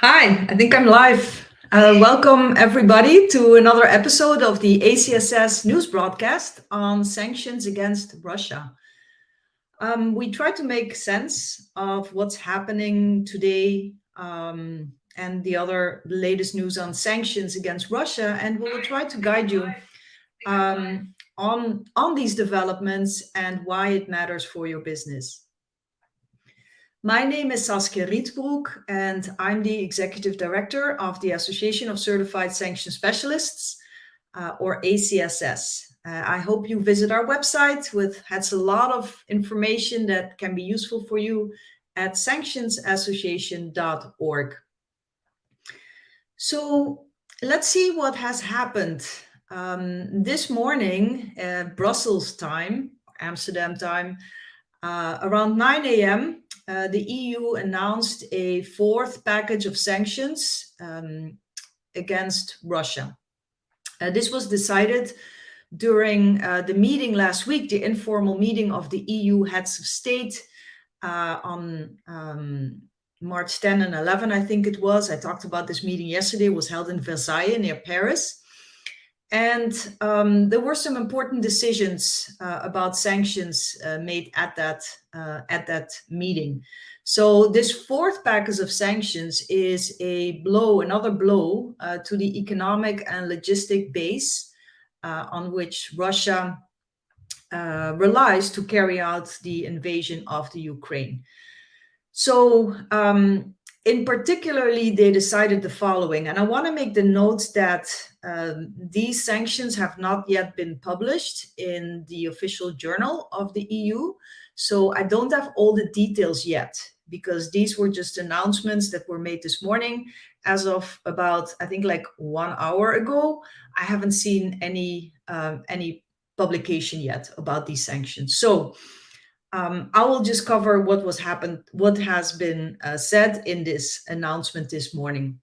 Hi, I think I'm live. Welcome everybody to another episode of the ACSS News Broadcast on sanctions against Russia. We try to make sense of what's happening today and the latest news on sanctions against Russia, and we will try to guide you on these developments and why it matters for your business. My name is Saskia Rietbroek, and I'm the Executive Director of the Association of Certified Sanction Specialists, or ACSS. I hope you visit our website, which has a lot of information that can be useful for you at sanctionsassociation.org. So let's see what has happened. This morning, Brussels time, Amsterdam time, around 9 a.m., the EU announced a fourth package of sanctions against Russia. This was decided during the meeting last week, the informal meeting of the EU heads of state on March 10 and 11, I think it was. I talked about this meeting yesterday. It was held in Versailles near Paris. And there were some important decisions about sanctions made at that meeting. So this fourth package of sanctions is another blow to the economic and logistic base on which Russia relies to carry out the invasion of the Ukraine. So in particularly, they decided the following, and I want to make the note that these sanctions have not yet been published in the official journal of the EU. So I don't have all the details yet, because these were just announcements that were made this morning. As of about, I think, like 1 hour ago, I haven't seen any publication yet about these sanctions. So I will just cover what has been said in this announcement this morning.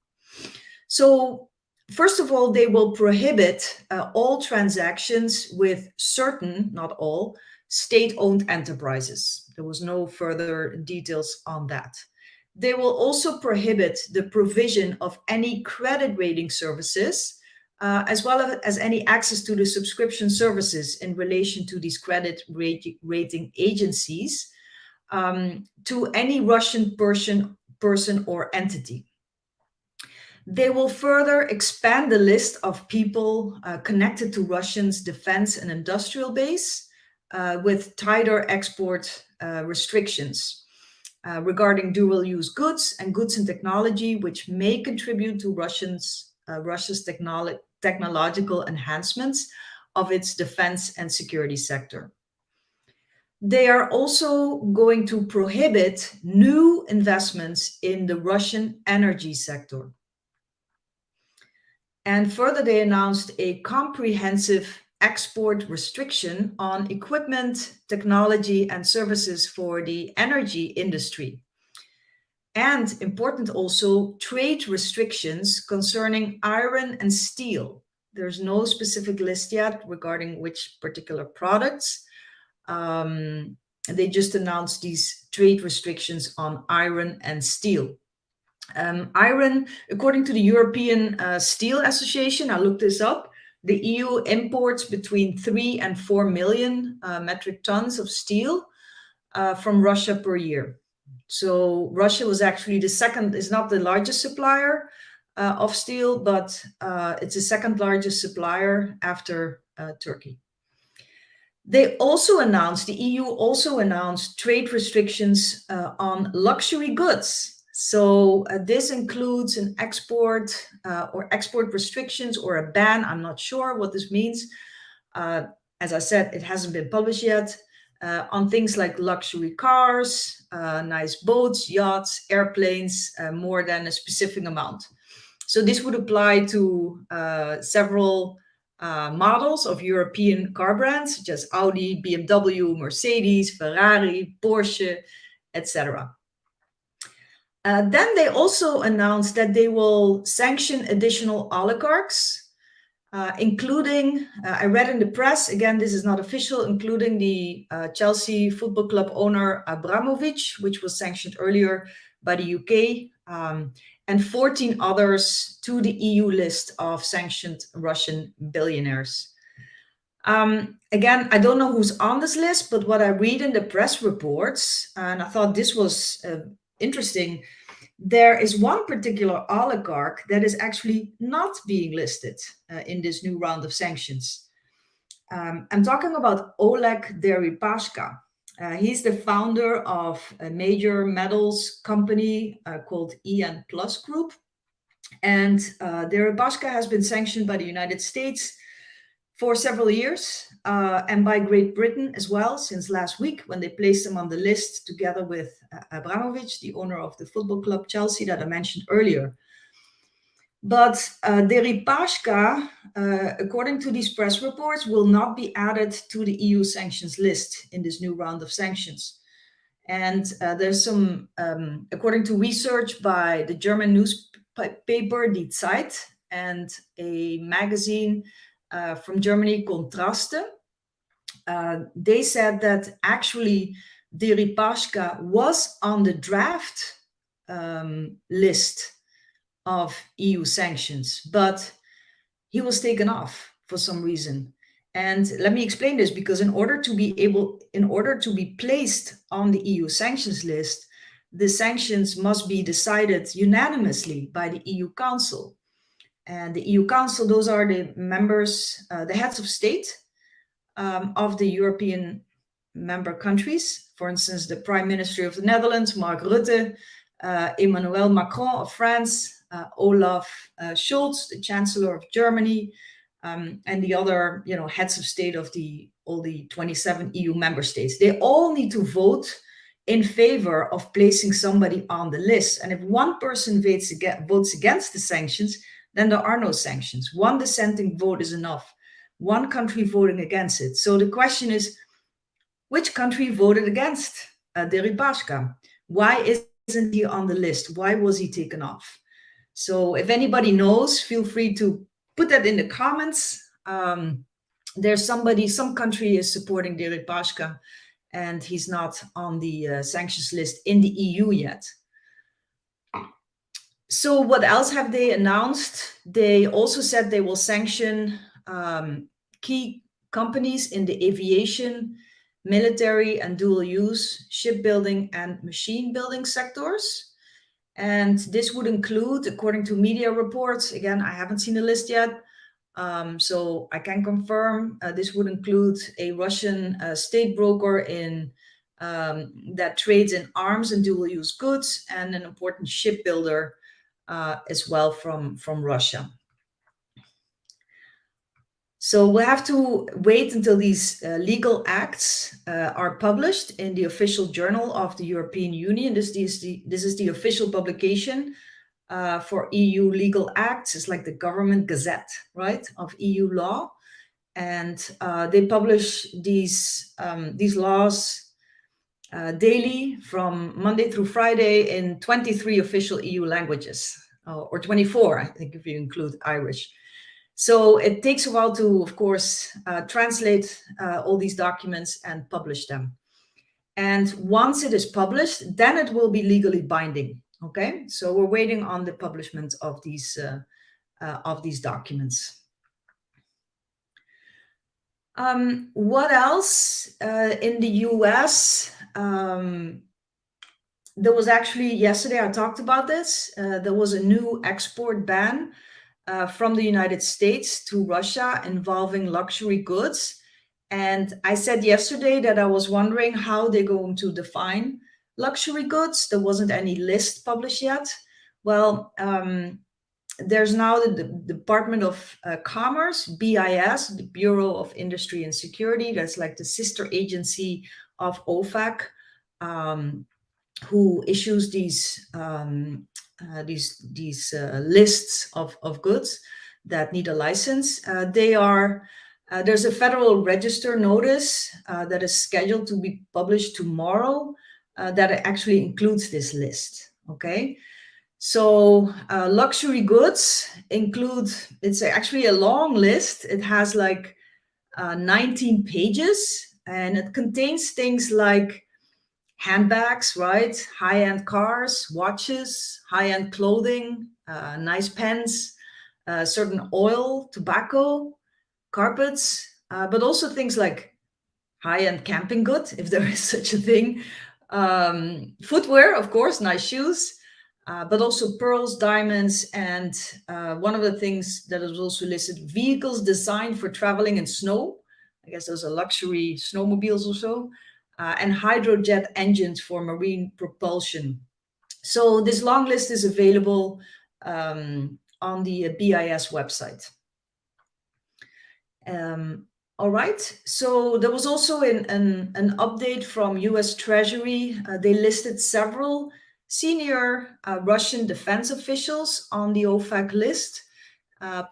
So first of all, they will prohibit all transactions with certain, not all, state-owned enterprises. There was no further details on that. They will also prohibit the provision of any credit rating services, as well as any access to the subscription services in relation to these credit rating agencies to any Russian person or entity. They will further expand the list of people connected to Russia's defense and industrial base with tighter export restrictions regarding dual-use goods and goods and technology, which may contribute to Russia's technological enhancements of its defense and security sector. They are also going to prohibit new investments in the Russian energy sector. And further, they announced a comprehensive export restriction on equipment, technology, and services for the energy industry. And important also, trade restrictions concerning iron and steel. There's no specific list yet regarding which particular products. They just announced these trade restrictions on iron and steel. Iron, according to the European Steel Association, I looked this up, the EU imports between 3 and 4 million metric tons of steel from Russia per year. So Russia was actually is not the largest supplier of steel, but it's the second largest supplier after Turkey. The EU also announced trade restrictions on luxury goods. So this includes an export restrictions or a ban. I'm not sure what this means. As I said, it hasn't been published yet. On things like luxury cars, nice boats, yachts, airplanes, more than a specific amount. So this would apply to several models of European car brands, such as Audi, BMW, Mercedes, Ferrari, Porsche, etc. Then they also announced that they will sanction additional oligarchs, including, I read in the press, again, this is not official, including the Chelsea Football Club owner Abramovich, which was sanctioned earlier by the UK, and 14 others to the EU list of sanctioned Russian billionaires. Again, I don't know who's on this list, but what I read in the press reports, and I thought this was interesting, there is one particular oligarch that is actually not being listed in this new round of sanctions. I'm talking about Oleg Deripaska. He's the founder of a major metals company called EN Plus Group. And Deripaska has been sanctioned by the United States for several years and by Great Britain as well since last week when they placed him on the list together with Abramovich, the owner of the football club Chelsea that I mentioned earlier. But Deripaska, according to these press reports, will not be added to the EU sanctions list in this new round of sanctions. And there's some, according to research by the German newspaper Die Zeit and a magazine from Germany, Kontraste, they said that actually Deripaska was on the draft list of EU sanctions, but he was taken off for some reason. And let me explain this, because in order to be placed on the EU sanctions list, the sanctions must be decided unanimously by the EU Council. And the EU Council, those are the members, the heads of state of the European member countries. For instance, the Prime Minister of the Netherlands, Mark Rutte, Emmanuel Macron of France, Olaf Scholz, the Chancellor of Germany, and the other, heads of state of all the 27 EU member states. They all need to vote in favor of placing somebody on the list. And if one person votes against the sanctions, then there are no sanctions. One dissenting vote is enough. One country voting against it. So the question is, which country voted against Deripaska? Why isn't he on the list? Why was he taken off? So if anybody knows, feel free to put that in the comments. There's some country is supporting Deripaska, and he's not on the sanctions list in the EU yet. So what else have they announced? They also said they will sanction key companies in the aviation, military and dual use, shipbuilding and machine building sectors. And this would include, according to media reports, again, I haven't seen the list yet, so I can confirm this would include a Russian state broker that trades in arms and dual use goods, and an important shipbuilder as well from Russia. So we'll have to wait until these legal acts are published in the official journal of the European Union. This is the official publication for EU legal acts. It's like the government gazette, right, of EU law. And they publish these laws daily from Monday through Friday in 23 official EU languages, or 24, I think, if you include Irish. So it takes a while to, of course, translate all these documents and publish them. And once it is published, then it will be legally binding. Okay, so we're waiting on the publishment of these documents. What else? In the US, there was actually, yesterday I talked about this, there was a new export ban from the United States to Russia involving luxury goods. And I said yesterday that I was wondering how they're going to define luxury goods. There wasn't any list published yet. Well, there's now the Department of Commerce, BIS, the Bureau of Industry and Security. That's like the sister agency of Ofac, who issues these lists of goods that need a license. There's a Federal Register notice that is scheduled to be published tomorrow that actually includes this list. Okay, so luxury goods include, it's actually a long list. It has like 19 pages, and it contains things like handbags, right? High-end cars, watches, high-end clothing, nice pens, certain oil, tobacco, carpets, but also things like high-end camping good, if there is such a thing. Footwear, of course, nice shoes, but also pearls, diamonds, and one of the things that is also listed, vehicles designed for traveling in snow. I guess those are luxury snowmobiles or so, and hydrojet engines for marine propulsion. So this long list is available on the BIS website. All right, so there was also an update from US Treasury. They listed several senior Russian defense officials on the Ofac list,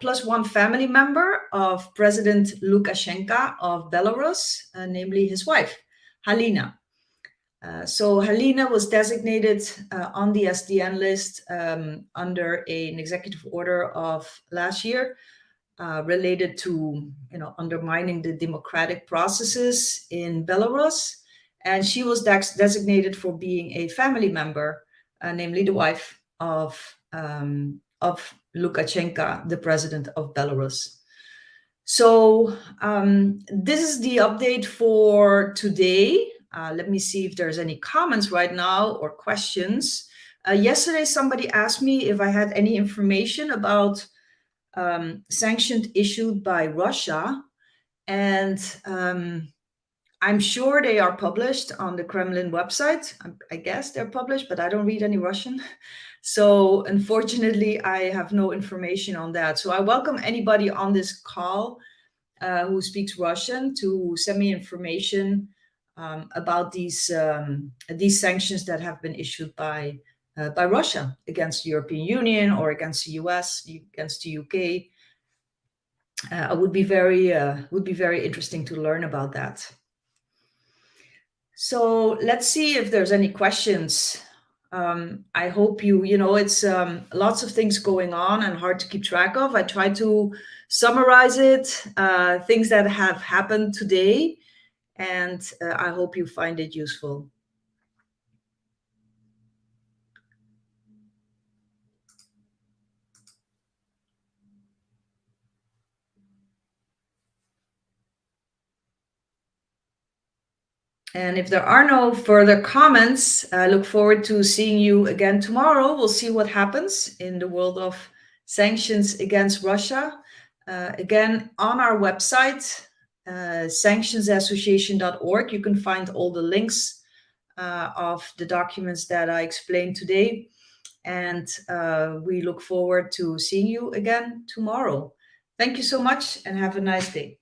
plus one family member of President Lukashenko of Belarus, namely his wife, Halina. So Halina was designated on the SDN list under an executive order of last year, related to undermining the democratic processes in Belarus, and she was designated for being a family member, namely the wife of Lukashenko, the president of Belarus. So this is the update for today. Let me see if there's any comments right now or questions. Yesterday, somebody asked me if I had any information about sanctions issued by Russia, and I'm sure they are published on the Kremlin website. I guess they're published, but I don't read any Russian. So unfortunately, I have no information on that. So I welcome anybody on this call who speaks Russian to send me information about these sanctions that have been issued by Russia against the European Union or against the US, against the UK. Would be very interesting to learn about that. So let's see if there's any questions. I hope it's lots of things going on and hard to keep track of. I try to summarize it, things that have happened today, and I hope you find it useful. And if there are no further comments, I look forward to seeing you again tomorrow. We'll see what happens in the world of sanctions against Russia. Again, on our website, sanctionsassociation.org, you can find all the links of the documents that I explained today. And we look forward to seeing you again tomorrow. Thank you so much and have a nice day.